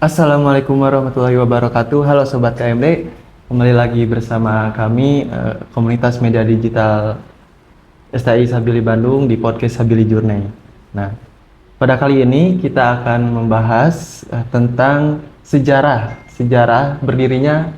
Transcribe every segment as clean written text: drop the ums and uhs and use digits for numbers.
Assalamualaikum warahmatullahi wabarakatuh. Halo Sobat KMD, kembali lagi bersama kami Komunitas Media Digital STI Sabili Bandung di podcast Sabili Journey. Nah, pada kali ini kita akan membahas tentang sejarah berdirinya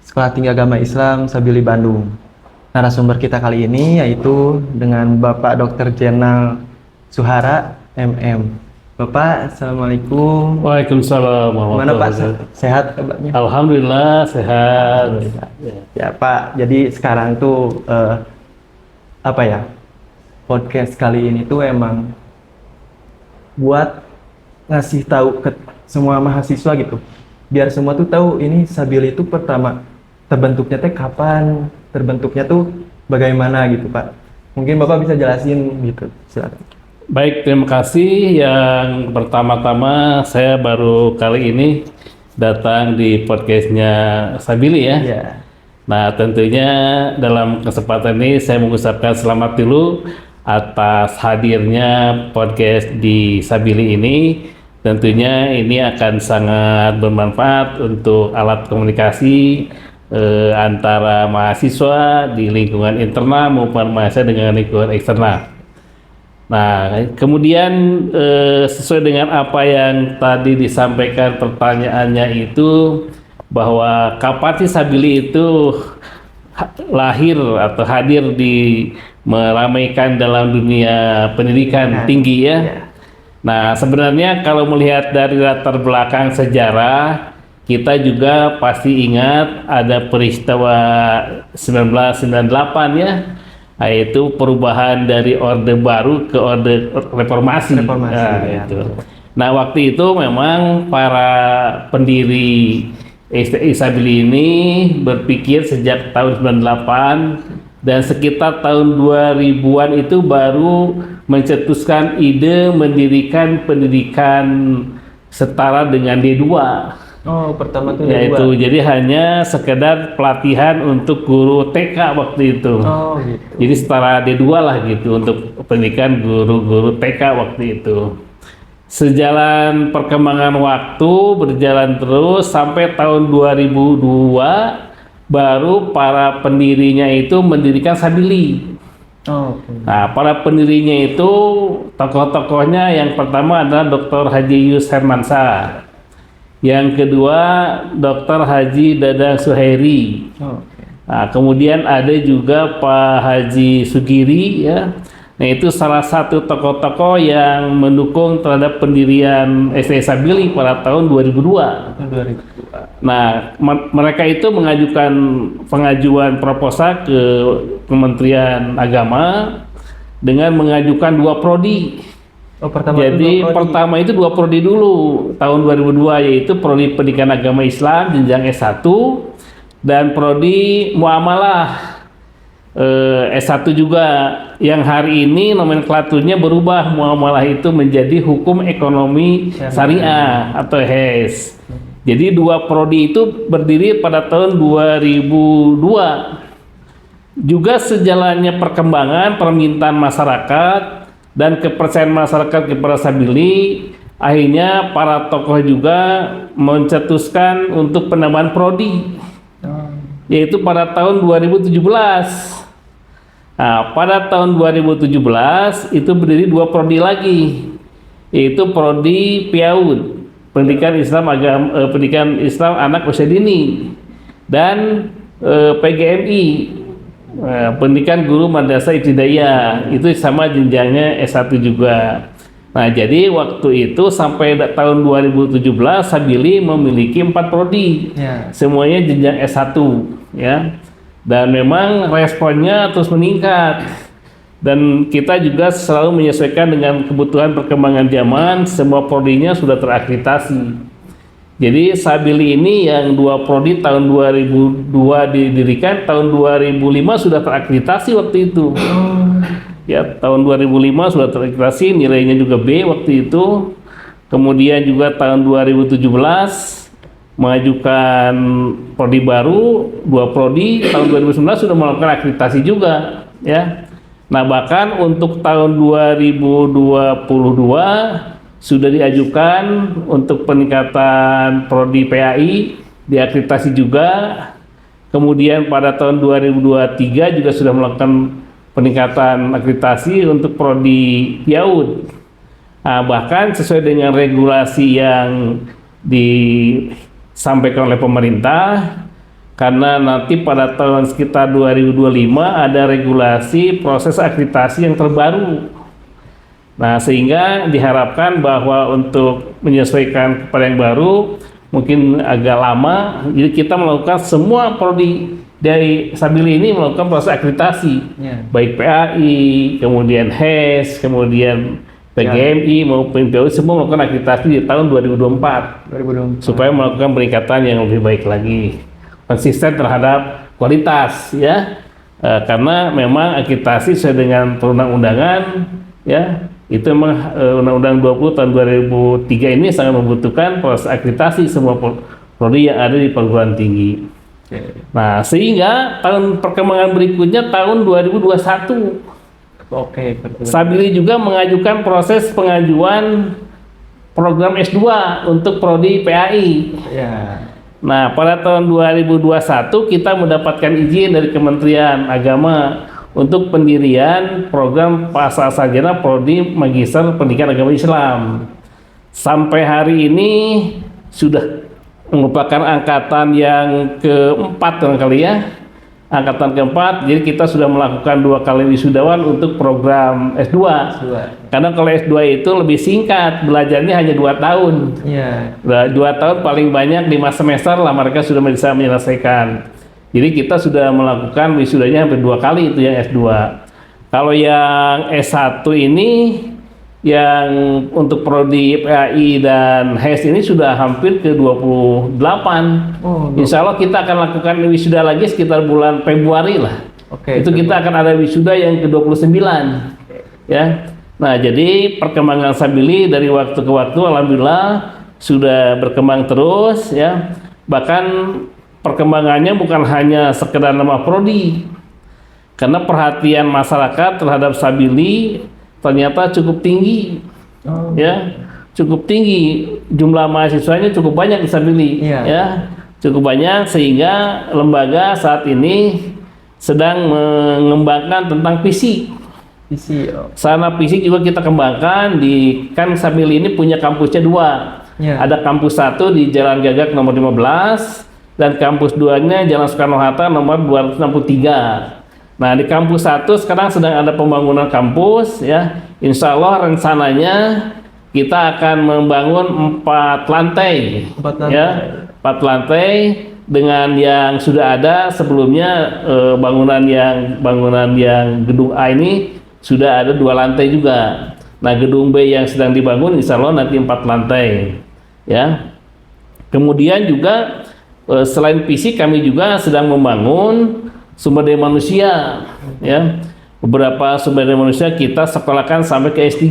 Sekolah Tinggi Agama Islam Sabili Bandung. Narasumber kita kali ini yaitu dengan Bapak Dr. Jenal Suhara MM. Bapak, Assalamualaikum. Waalaikumsalam. Gimana Pak? Sehat kabarnya? Alhamdulillah sehat. Ya Pak, jadi sekarang tuh podcast kali ini tuh emang buat ngasih tahu ke semua mahasiswa gitu, biar semua tuh tahu ini Sabili itu pertama terbentuknya teh kapan, terbentuknya tuh bagaimana gitu Pak. Mungkin Bapak bisa jelasin gitu, silakan. Baik, terima kasih. Yang pertama-tama saya baru kali ini datang di podcastnya Sabili ya. Yeah. Nah, tentunya dalam kesempatan ini saya mengucapkan selamat dulu atas hadirnya podcast di Sabili ini. Tentunya ini akan sangat bermanfaat untuk alat komunikasi antara mahasiswa di lingkungan internal maupun mahasiswa dengan lingkungan eksternal. Nah, kemudian sesuai dengan apa yang tadi disampaikan pertanyaannya itu, bahwa kapan sih Sabili itu lahir atau hadir di meramaikan dalam dunia pendidikan tinggi ya. Nah, sebenarnya kalau melihat dari latar belakang sejarah, kita juga pasti ingat ada peristiwa 1998 ya, yaitu perubahan dari Orde Baru ke Orde Reformasi. Nah, ya. Nah, waktu itu memang para pendiri STI Sabili ini berpikir sejak tahun 98 dan sekitar tahun 2000-an itu baru mencetuskan ide mendirikan pendidikan setara dengan D2. Oh, pertama tuh yaitu jadi hanya sekedar pelatihan untuk guru TK waktu itu. Oh, gitu. Jadi setara D2 lah gitu untuk pendidikan guru-guru TK waktu itu. Sejalan perkembangan waktu berjalan terus sampai tahun 2002 baru para pendirinya itu mendirikan Sabili. Oh, okay. Nah, para pendirinya itu tokoh-tokohnya yang pertama adalah Dr. Haji Yus Hermansyah. Yang kedua Dr. Haji Dadang Suhairi. Oh, okay. Nah, kemudian ada juga Pak Haji Sugiri ya. Nah, itu salah satu tokoh-tokoh yang mendukung terhadap pendirian STI Sabili pada tahun 2002. Nah, mereka itu mengajukan pengajuan proposal ke Kementerian Agama dengan mengajukan 2 prodi. Oh, pertama pertama itu 2 prodi dulu tahun 2002, yaitu prodi Pendidikan Agama Islam jenjang S1 dan prodi Muamalah S1 juga, yang hari ini nomenklaturnya berubah, Muamalah itu menjadi Hukum Ekonomi Syariah atau HES. Jadi 2 prodi itu berdiri pada tahun 2002. Juga sejalannya perkembangan permintaan masyarakat dan kepercayaan masyarakat kepada Sabili, akhirnya para tokoh juga mencetuskan untuk penambahan prodi, yaitu pada tahun 2017. Nah, pada tahun 2017 itu berdiri 2 prodi lagi, yaitu prodi PIAUD, Pendidikan Islam Anak Usia Dini, dan PGMI, Pendidikan Guru Madrasah Ibtidaiyah, itu sama jenjangnya S1 juga. Nah, jadi waktu itu sampai tahun 2017 Sabili memiliki 4 prodi, semuanya jenjang S1 ya. Dan memang responnya terus meningkat. Dan kita juga selalu menyesuaikan dengan kebutuhan perkembangan zaman, semua prodinya sudah terakreditasi. Jadi Sabili ini yang 2 prodi tahun 2002 didirikan, tahun 2005 sudah terakreditasi waktu itu. Ya, tahun 2005 sudah terakreditasi, nilainya juga B waktu itu. Kemudian juga tahun 2017 mengajukan prodi baru, 2 prodi, tahun 2019 sudah melakukan akreditasi juga, ya. Nah, bahkan untuk tahun 2022 sudah diajukan untuk peningkatan prodi PAI, diakreditasi juga. Kemudian pada tahun 2023 juga sudah melakukan peningkatan akreditasi untuk prodi PIAUD. Nah, bahkan sesuai dengan regulasi yang disampaikan oleh pemerintah, karena nanti pada tahun sekitar 2025 ada regulasi proses akreditasi yang terbaru. Nah, sehingga diharapkan bahwa untuk menyesuaikan kepada yang baru mungkin agak lama, jadi kita melakukan semua prodi dari Sabili ini melakukan proses akreditasi, baik PAI, kemudian HES, kemudian PGMI maupun PAUD, semua melakukan akreditasi di tahun 2024 supaya melakukan peningkatan yang lebih baik lagi, konsisten terhadap kualitas ya, karena memang akreditasi sesuai dengan perundang-undangan ya, itu memang Undang-Undang 20 tahun 2003 ini sangat membutuhkan proses akreditasi semua prodi yang ada di perguruan tinggi. Nah, sehingga tahun perkembangan berikutnya tahun 2021 Sabili juga mengajukan proses pengajuan program S2 untuk prodi PAI. Nah, pada tahun 2021 kita mendapatkan izin dari Kementerian Agama untuk pendirian program pasca sarjana prodi magister pendidikan agama Islam. Sampai hari ini sudah merupakan angkatan yang keempat kali ya, angkatan keempat. Jadi kita sudah melakukan 2 kali wisudawan untuk program S2. Karena kalau S2 itu lebih singkat, belajarnya hanya 2 tahun. 2 tahun paling banyak 5 semester lah mereka sudah bisa menyelesaikan. Jadi kita sudah melakukan wisudanya hampir 2 kali itu yang S2. Kalau yang S1 ini yang untuk prodi PAI dan HES ini sudah hampir ke 28. Insya Allah kita akan lakukan wisuda lagi sekitar bulan Februari lah. Itu kita akan ada wisuda yang ke-29 ya. Nah, jadi perkembangan Sabili dari waktu ke waktu alhamdulillah sudah berkembang terus ya. Bahkan perkembangannya bukan hanya sekedar nama prodi, karena perhatian masyarakat terhadap Sabili ternyata cukup tinggi, ya, cukup tinggi, jumlah mahasiswanya cukup banyak di Sabili, ya, cukup banyak, sehingga lembaga saat ini sedang mengembangkan tentang fisik. Sarana fisik juga kita kembangkan kan Sabili ini punya kampusnya 2, ada kampus 1 di Jalan Gagak nomor 15. Dan kampus 2-nya Jalan Soekarno-Hatta nomor 263. Nah, di kampus 1 sekarang sedang ada pembangunan kampus ya. Insya Allah rencananya kita akan membangun 4 lantai. 4 lantai dengan yang sudah ada sebelumnya, bangunan yang gedung A ini sudah ada 2 lantai juga. Nah, gedung B yang sedang dibangun insya Allah nanti 4 lantai ya. Kemudian juga selain fisik kami juga sedang membangun sumber daya manusia ya. Beberapa sumber daya manusia kita sekolahkan sampai ke S3.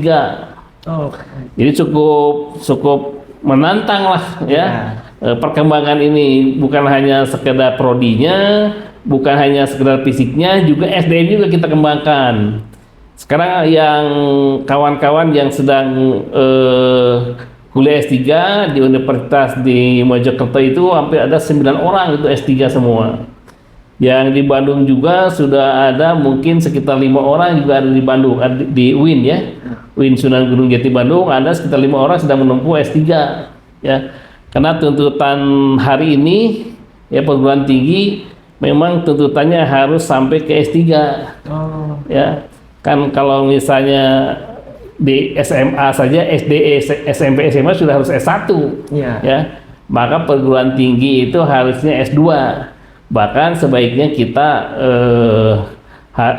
Jadi cukup menantang lah ya. Perkembangan ini bukan hanya sekedar prodinya, bukan hanya sekedar fisiknya, juga SDM juga kita kembangkan. Sekarang yang kawan-kawan yang sedang kuliah S3 di Universitas di Mojokerto itu hampir ada 9 orang itu S3 semua. Yang di Bandung juga sudah ada mungkin sekitar 5 orang juga ada di Bandung, di UIN ya. UIN Sunan Gunung Jati Bandung ada sekitar 5 orang sedang menempuh S3 ya. Karena tuntutan hari ini ya perguruan tinggi memang tuntutannya harus sampai ke S3. Ya. Kan kalau misalnya di SMA saja, SD, SMP, SMA sudah harus S1 ya. Maka perguruan tinggi itu harusnya S2. Bahkan sebaiknya kita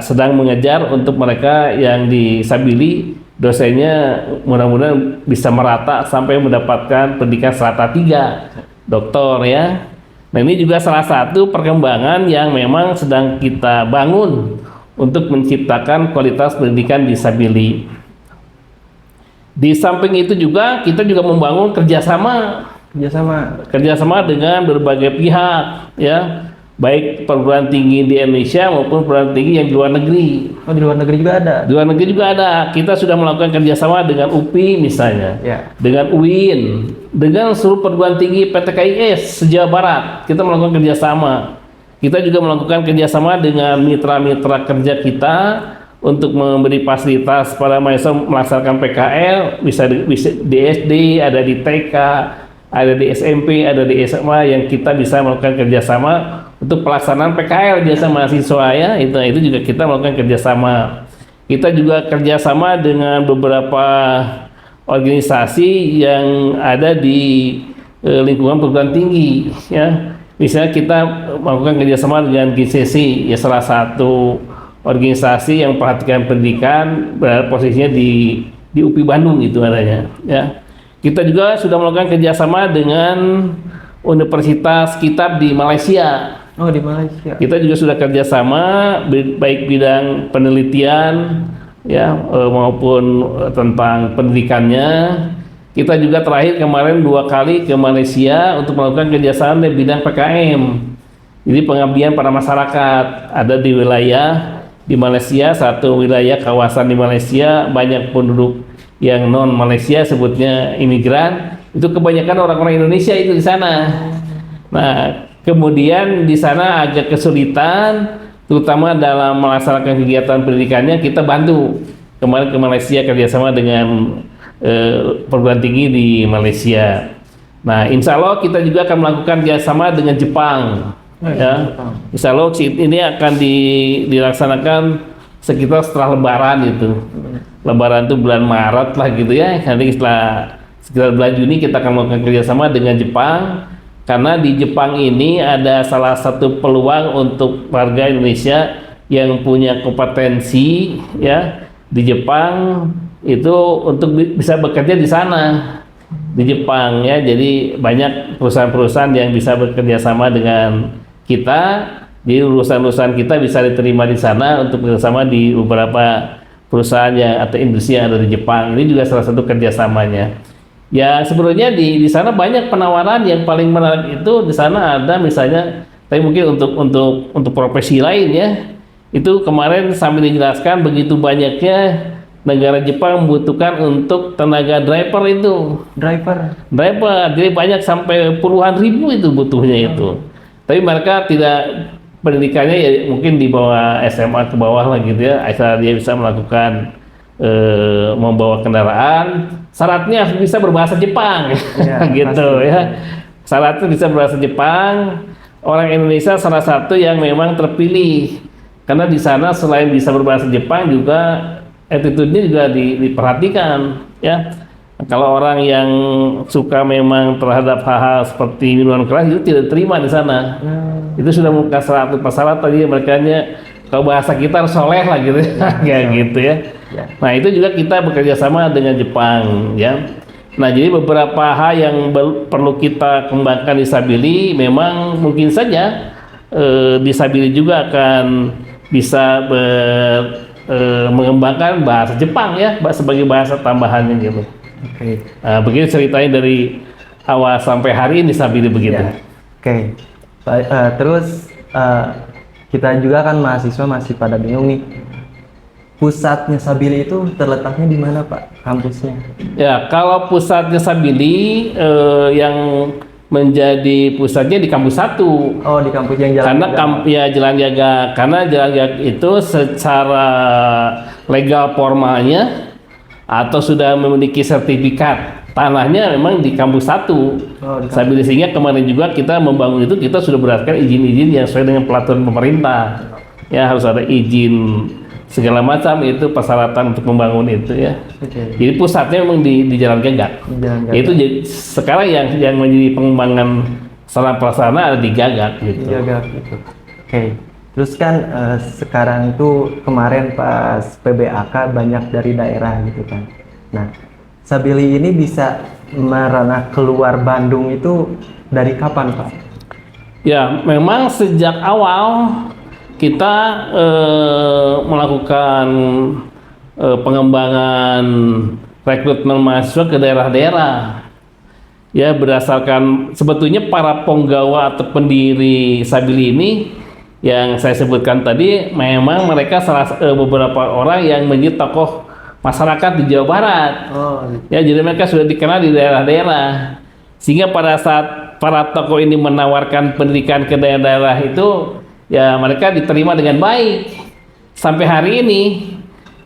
sedang mengejar untuk mereka yang di Sabili, dosennya mudah-mudahan bisa merata sampai mendapatkan pendidikan strata 3 doktor ya. Nah, ini juga salah satu perkembangan yang memang sedang kita bangun untuk menciptakan kualitas pendidikan di Sabili. Di samping itu juga kita juga membangun kerjasama dengan berbagai pihak ya. baik perguruan tinggi di Indonesia maupun perguruan tinggi yang di luar negeri. Oh, di luar negeri juga ada. Di luar negeri juga ada. Kita sudah melakukan kerjasama dengan UPI misalnya, Ya. dengan UIN, dengan seluruh perguruan tinggi PTKIS se-Jawa Barat. Kita melakukan kerjasama. Kita juga melakukan kerjasama dengan mitra-mitra kerja kita untuk memberi fasilitas pada mahasiswa melaksanakan PKL, bisa di SD, ada di TK, ada di SMP, ada di SMA yang kita bisa melakukan kerjasama untuk pelaksanaan PKL biasa mahasiswa ya. Itu juga kita melakukan kerjasama. Kita juga kerjasama dengan beberapa organisasi yang ada di lingkungan perguruan tinggi ya. Misalnya kita melakukan kerjasama dengan GCC ya, salah satu organisasi yang perhatikan pendidikan, posisinya di UPI Bandung itu adanya ya. Kita juga sudah melakukan kerjasama dengan Universitas Kitab di Malaysia. Oh, di Malaysia. Kita juga sudah kerjasama baik bidang penelitian ya maupun tentang pendidikannya. Kita juga terakhir kemarin 2 kali ke Malaysia untuk melakukan kerjasama di bidang PKM. Jadi pengabdian pada masyarakat, ada di wilayah di Malaysia, satu wilayah kawasan di Malaysia banyak penduduk yang non Malaysia, sebutnya imigran. Itu kebanyakan orang-orang Indonesia itu di sana. Nah, kemudian di sana agak kesulitan, terutama dalam melaksanakan kegiatan pendidikannya. Kita bantu kemarin ke Malaysia kerjasama dengan perguruan tinggi di Malaysia. Nah, insya Allah kita juga akan melakukan kerjasama dengan Jepang. Ya, insya Allah ini akan dilaksanakan sekitar setelah Lebaran itu. Lebaran itu bulan Maret lah gitu ya. Nanti sekitar bulan Juni kita akan melakukan kerjasama dengan Jepang. Karena di Jepang ini ada salah satu peluang untuk warga Indonesia yang punya kompetensi ya di Jepang itu untuk bisa bekerja di sana di Jepang ya. Jadi banyak perusahaan-perusahaan yang bisa bekerja sama dengan kita. Jadi urusan-urusan kita bisa diterima di sana untuk bekerjasama di beberapa perusahaan yang atau industri yang ada di Jepang. Ini juga salah satu kerjasamanya. Ya sebenarnya di sana banyak penawaran. Yang paling menarik itu di sana ada misalnya, tapi mungkin untuk profesi lain ya. Itu kemarin sambil dijelaskan begitu banyaknya negara Jepang membutuhkan untuk tenaga driver itu. Driver, jadi banyak sampai puluhan ribu itu butuhnya itu. Tapi mereka tidak, pendidikannya ya mungkin di bawah SMA ke bawah lah gitu ya. Asal dia bisa melakukan membawa kendaraan, syaratnya harus bisa berbahasa Jepang ya, gitu pasti. Ya. Syaratnya bisa berbahasa Jepang. Orang Indonesia salah satu yang memang terpilih karena di sana selain bisa berbahasa Jepang juga attitude-nya juga diperhatikan ya. Kalau orang yang suka memang terhadap hal-hal seperti minuman keras itu tidak terima di sana. Itu sudah bukan syarat persyarat tadi mereka kalau bahasa kita harus soleh lah gitu ya. Gitu ya. Nah itu juga kita bekerja sama dengan Jepang ya. Nah jadi beberapa hal yang perlu kita kembangkan di Sabili, memang mungkin saja di Sabili juga akan bisa mengembangkan bahasa Jepang ya sebagai bahasa tambahannya gitu. Oke. Begini ceritanya dari awal sampai hari ini Sabili begitu. Ya. Oke. Terus kita juga kan mahasiswa masih pada bingung nih, pusatnya Sabili itu terletaknya di mana Pak, kampusnya? Ya, kalau pusatnya Sabili yang menjadi pusatnya di kampus 1. Oh, di kampus yang Jalan Jaga. Jalan Jaga. Karena Jalan Jaga itu secara legal formalnya atau sudah memiliki sertifikat tanahnya memang di kampus 1. Sabili, sehingga kemarin juga kita membangun itu kita sudah berdasarkan izin-izin yang sesuai dengan peraturan pemerintah. Ya, harus ada izin segala macam, itu persyaratan untuk membangun itu ya. Jadi pusatnya memang di Jalan Gagak. Itu sekarang yang menjadi pengembangan sarana prasarana ada di Gagak gitu. Terus kan sekarang itu kemarin pas PBAK banyak dari daerah gitu kan. Nah, Sabili ini bisa merana keluar Bandung itu dari kapan Pak? Ya, memang sejak awal kita melakukan pengembangan rekrutmen mahasiswa ke daerah-daerah. ya berdasarkan sebetulnya para penggawa atau pendiri Sabili ini yang saya sebutkan tadi memang mereka beberapa orang yang menjadi tokoh masyarakat di Jawa Barat. Oh, Ya, jadi mereka sudah dikenal di daerah-daerah. Sehingga pada saat para tokoh ini menawarkan pendidikan ke daerah-daerah itu, ya mereka diterima dengan baik. Sampai hari ini,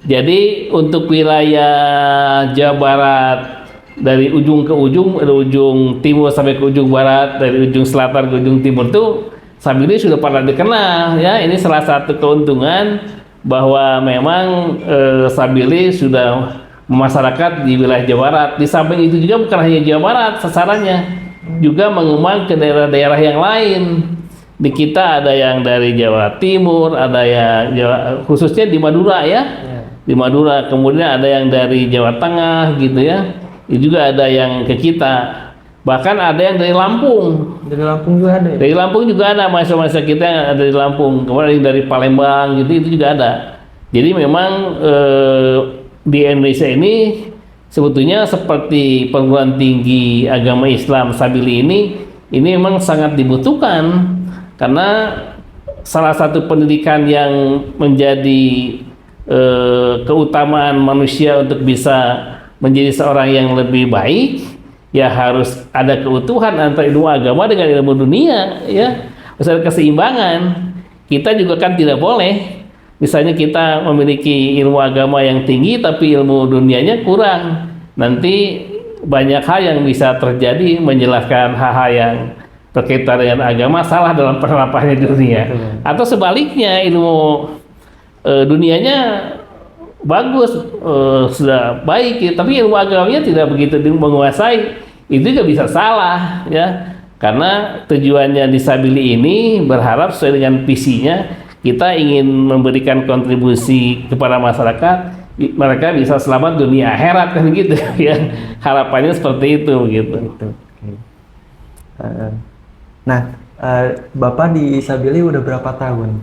jadi untuk wilayah Jawa Barat dari ujung ke ujung, dari ujung timur sampai ke ujung barat, dari ujung selatan ke ujung timur tuh Sabili sudah pada dikenal. Ya, ini salah satu keuntungan bahwa memang Sabili sudah masyarakat di wilayah Jawa Barat. Di samping itu juga bukan hanya Jawa Barat sasarannya, juga mengembang ke daerah-daerah yang lain. Di kita ada yang dari Jawa Timur, ada yang khususnya di Madura ya, di Madura. Kemudian ada yang dari Jawa Tengah gitu ya. Itu juga ada yang ke kita. Bahkan ada yang dari Lampung. dari Lampung juga ada ya? Dari Lampung juga ada mahasiswa kita yang ada di Lampung. Kemudian dari Palembang gitu itu juga ada. Jadi memang di Indonesia ini sebetulnya seperti perguruan tinggi agama Islam Sabili ini memang sangat dibutuhkan karena salah satu pendidikan yang menjadi keutamaan manusia untuk bisa menjadi seorang yang lebih baik ya harus ada keutuhan antara ilmu agama dengan ilmu dunia ya, harus ada keseimbangan. Kita juga kan tidak boleh misalnya kita memiliki ilmu agama yang tinggi tapi ilmu dunianya kurang, nanti banyak hal yang bisa terjadi menjelaskan hal-hal yang berkaitan dengan agama salah dalam penerapannya di dunia. Atau sebaliknya ilmu dunianya bagus, sudah baik ya, tapi ilmu agamanya tidak begitu menguasai, itu juga bisa salah ya, karena tujuannya di Sabili ini berharap sesuai dengan visinya kita ingin memberikan kontribusi kepada masyarakat, mereka bisa selamat dunia akhirat kan gitu ya, harapannya seperti itu gitu. Bapak di Sabili udah berapa tahun?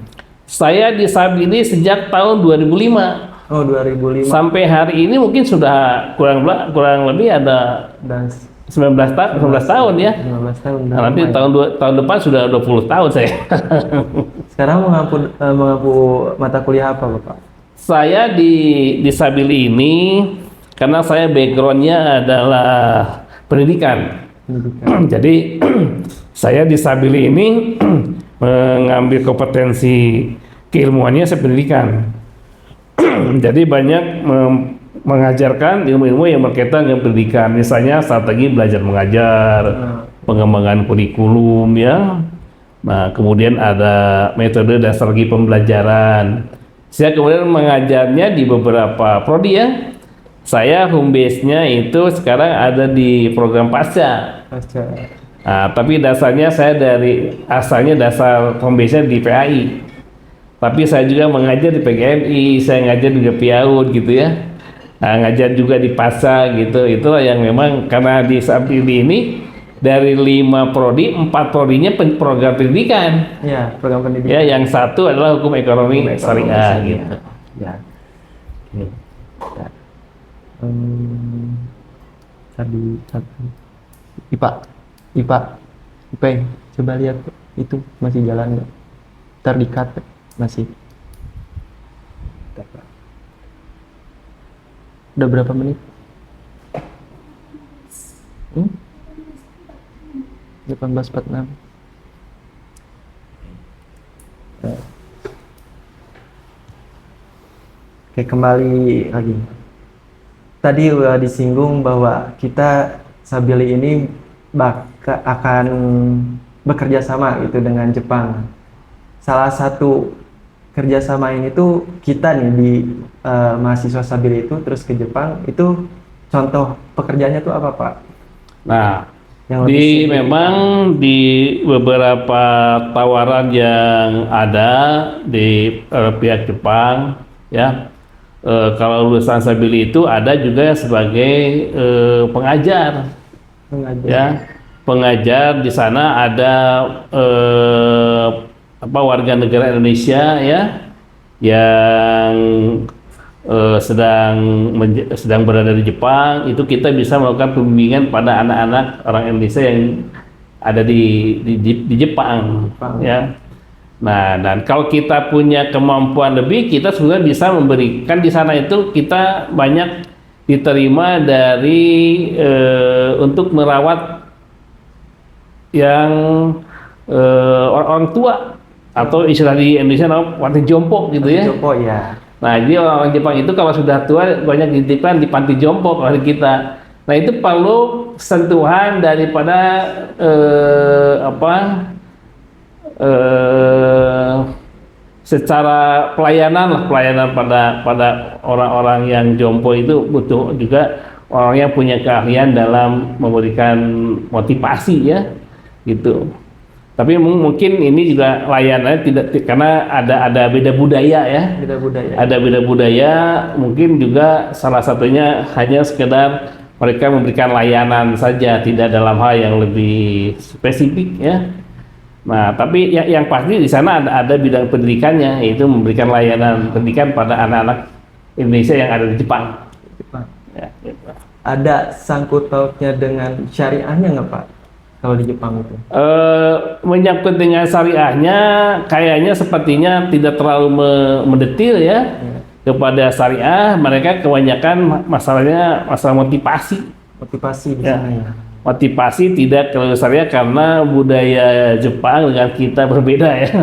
Saya di Sabili sejak tahun 2005. Oh, 2005. Sampai hari ini mungkin sudah kurang lebih ada Dan 19 tahun ya. 15 tahun. Nah, nanti tahun depan sudah 20 tahun saya. Sekarang mengampu mata kuliah apa, Bapak? Saya di Sabili ini karena saya backgroundnya adalah pendidikan. Jadi saya di Sabili ini mengambil kompetensi keilmuannya saya pendidikan. Jadi banyak mengajarkan ilmu-ilmu yang berkaitan dengan pendidikan, misalnya strategi belajar mengajar, pengembangan kurikulum ya. Nah, kemudian ada metode dan strategi pembelajaran. Saya kemudian mengajarnya di beberapa prodi ya. Saya home base-nya itu sekarang ada di program pasca. Nah, tapi dasarnya saya asalnya dasar home base-nya di PAI. Tapi saya juga mengajar di PGMI, saya ngajar juga PIAUD gitu ya. Nah, ngajar juga di PASA gitu. Itulah yang memang karena di Sabili ini dari 5 prodi, 4 prodinya program pendidikan. Ya, program pendidikan. Ya, yang satu adalah hukum ekonomi syariah gitu. Ya. Oke. Ya. Tadi IPA, coba lihat itu masih jalan nggak? Ntar di-cut masih. Udah berapa menit? 18.46. Oke, kembali lagi. Tadi udah disinggung bahwa kita Sabili ini akan bekerja sama gitu dengan Jepang. Salah satu kerjasama ini tuh kita nih di mahasiswa Sabili itu terus ke Jepang, itu contoh pekerjaannya tuh apa, Pak? Nah, memang di beberapa tawaran yang ada di pihak Jepang ya, kalau lulusan Sabili itu ada juga sebagai pengajar ya, pengajar di sana ada warga negara Indonesia ya yang sedang berada di Jepang, itu kita bisa melakukan pembimbingan pada anak-anak orang Indonesia yang ada di Jepang, ya. Nah, dan kalau kita punya kemampuan lebih, kita sebenarnya bisa memberikan di sana itu kita banyak diterima dari untuk merawat yang orang tua atau istilah di Indonesia namanya panti jompo gitu ya. Jompo ya. Nah, jadi orang Jepang itu kalau sudah tua banyak dititipkan di panti jompo oleh kita. Nah, itu perlu sentuhan daripada secara pelayanan pada orang-orang yang jompo itu butuh juga orang yang punya keahlian dalam memberikan motivasi ya gitu. Tapi mungkin ini juga layanannya tidak, karena ada beda budaya ya. Ada beda budaya, mungkin juga salah satunya hanya sekedar mereka memberikan layanan saja, tidak dalam hal yang lebih spesifik ya. Nah, tapi yang pasti di sana ada bidang pendidikannya, yaitu memberikan layanan pendidikan pada anak-anak Indonesia yang ada di Jepang. Ya, gitu. Ada sangkut pautnya dengan syariahnya nggak Pak? Kalau di Jepang itu? Menyangkut dengan syariahnya, kayaknya sepertinya tidak terlalu mendetil ya. Kepada syariah, mereka kebanyakan masalahnya masalah motivasi. Motivasi di ya. sana ya. Motivasi tidak ke syariah karena budaya Jepang dengan kita berbeda ya.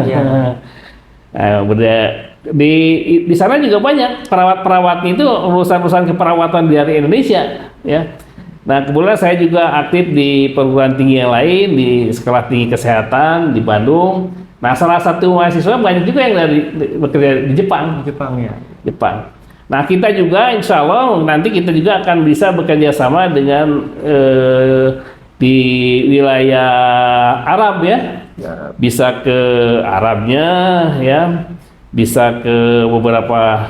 Budaya di sana juga banyak perawat-perawatnya itu urusan-urusan keperawatan dari Indonesia ya. Nah, kebetulan saya juga aktif di perguruan tinggi yang lain, di Sekolah Tinggi Kesehatan di Bandung. Nah, salah satu mahasiswa banyak juga yang bekerja di Jepang. Jepang. Nah, kita juga insya Allah nanti kita juga akan bisa bekerja sama dengan di wilayah Arab ya. Bisa ke Arabnya ya, bisa ke beberapa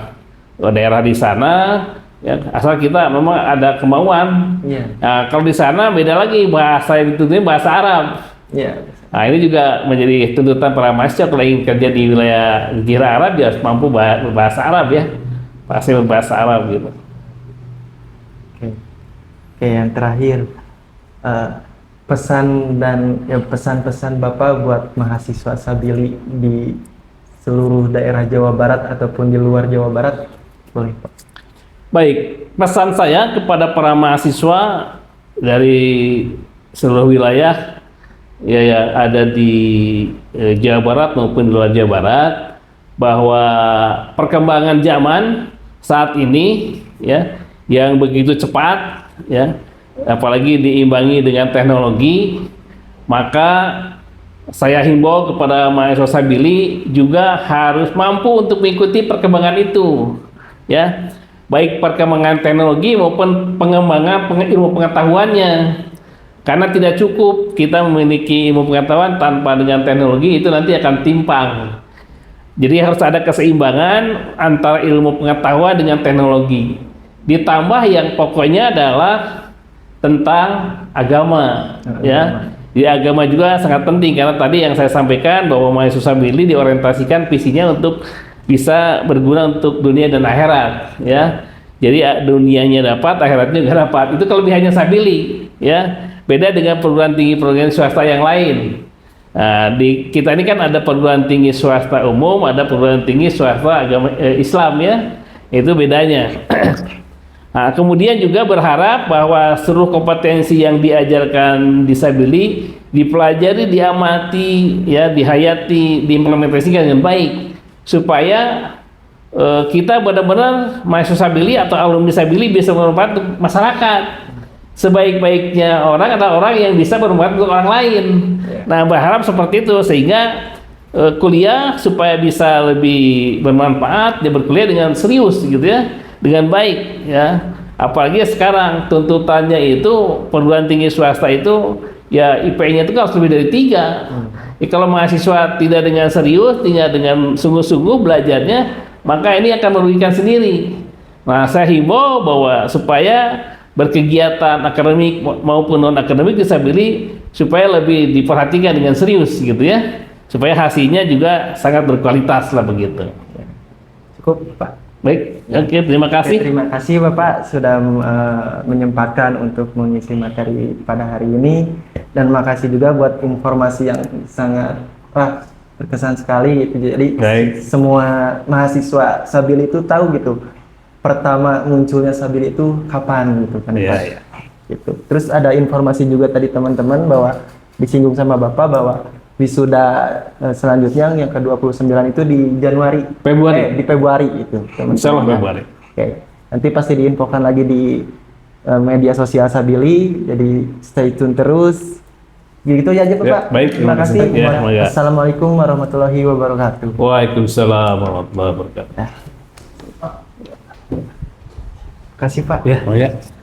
daerah di sana. Ya, asal kita memang ada kemauan. Nah, kalau di sana beda lagi, bahasa yang dituntutnya bahasa Arab. Nah, ini juga menjadi tuntutan para mahasiswa kalau ingin kerja di wilayah Jazirah Arab, dia harus mampu berbahasa Arab ya, pasti berbahasa Arab gitu. Oke, yang terakhir pesan dan pesan-pesan Bapak buat mahasiswa Sabili di seluruh daerah Jawa Barat ataupun di luar Jawa Barat, boleh Pak? Baik, pesan saya kepada para mahasiswa dari seluruh wilayah ya yang ada di Jawa Barat maupun di luar Jawa Barat, bahwa perkembangan zaman saat ini ya yang begitu cepat ya, apalagi diimbangi dengan teknologi, maka saya himbau kepada mahasiswa Sabili juga harus mampu untuk mengikuti perkembangan itu ya. Baik perkembangan teknologi maupun pengembangan ilmu pengetahuannya, karena tidak cukup kita memiliki ilmu pengetahuan tanpa dengan teknologi, itu nanti akan timpang. Jadi harus ada keseimbangan antara ilmu pengetahuan dengan teknologi, ditambah yang pokoknya adalah tentang agama ya. Di agama juga sangat penting, karena tadi yang saya sampaikan bahwa mahasiswa Sabili diorientasikan visinya untuk bisa berguna untuk dunia dan akhirat ya. Jadi dunianya dapat, akhiratnya juga dapat. Itu kelebihannya Sabili ya. Beda dengan perguruan tinggi swasta yang lain. Nah, di kita ini kan ada perguruan tinggi swasta umum, ada perguruan tinggi swasta agama Islam ya. Itu bedanya. Nah, kemudian juga berharap bahwa seluruh kompetensi yang diajarkan di Sabili dipelajari, diamati ya, dihayati, diimplementasikan dengan baik, supaya kita benar-benar mahasiswa Sabili atau alumni Sabili bisa bermanfaat untuk masyarakat. Sebaik-baiknya orang adalah orang yang bisa bermanfaat untuk orang lain. Nah, berharap seperti itu sehingga kuliah supaya bisa lebih bermanfaat, dia berkuliah dengan serius gitu ya, dengan baik ya. Apalagi sekarang tuntutannya itu perguruan tinggi swasta itu ya IP-nya itu harus lebih dari 3. Kalau mahasiswa tidak dengan serius, tidak dengan sungguh-sungguh belajarnya, maka ini akan merugikan sendiri. Nah, saya himbau bahwa supaya berkegiatan akademik maupun non akademik di Sabili supaya lebih diperhatikan dengan serius gitu ya, supaya hasilnya juga sangat berkualitas lah begitu. Cukup Pak. Baik, oke, terima Oke, kasih. terima kasih Bapak sudah menyempatkan untuk mengisi materi pada hari ini, dan makasih juga buat informasi yang sangat berkesan sekali gitu. Jadi Baik. semua mahasiswa Sabil itu tahu gitu pertama munculnya Sabil itu kapan gitu kan Iya, Pak. iya. Gitu. Terus ada informasi juga tadi teman-teman bahwa disinggung sama Bapak bahwa wisuda selanjutnya yang ke-29 itu di Februari. di Februari itu teman-teman. Insya Allah ya. Februari. Oke. Nanti pasti diinfokan lagi di media sosial Sabili, jadi stay tune terus. Gitu ya aja Bapak. Ya, baik, Terima kasih. ya, mangga. Assalamualaikum warahmatullahi wabarakatuh. Waalaikumsalam warahmatullahi wabarakatuh. Terima kasih Pak. Ya, mangga.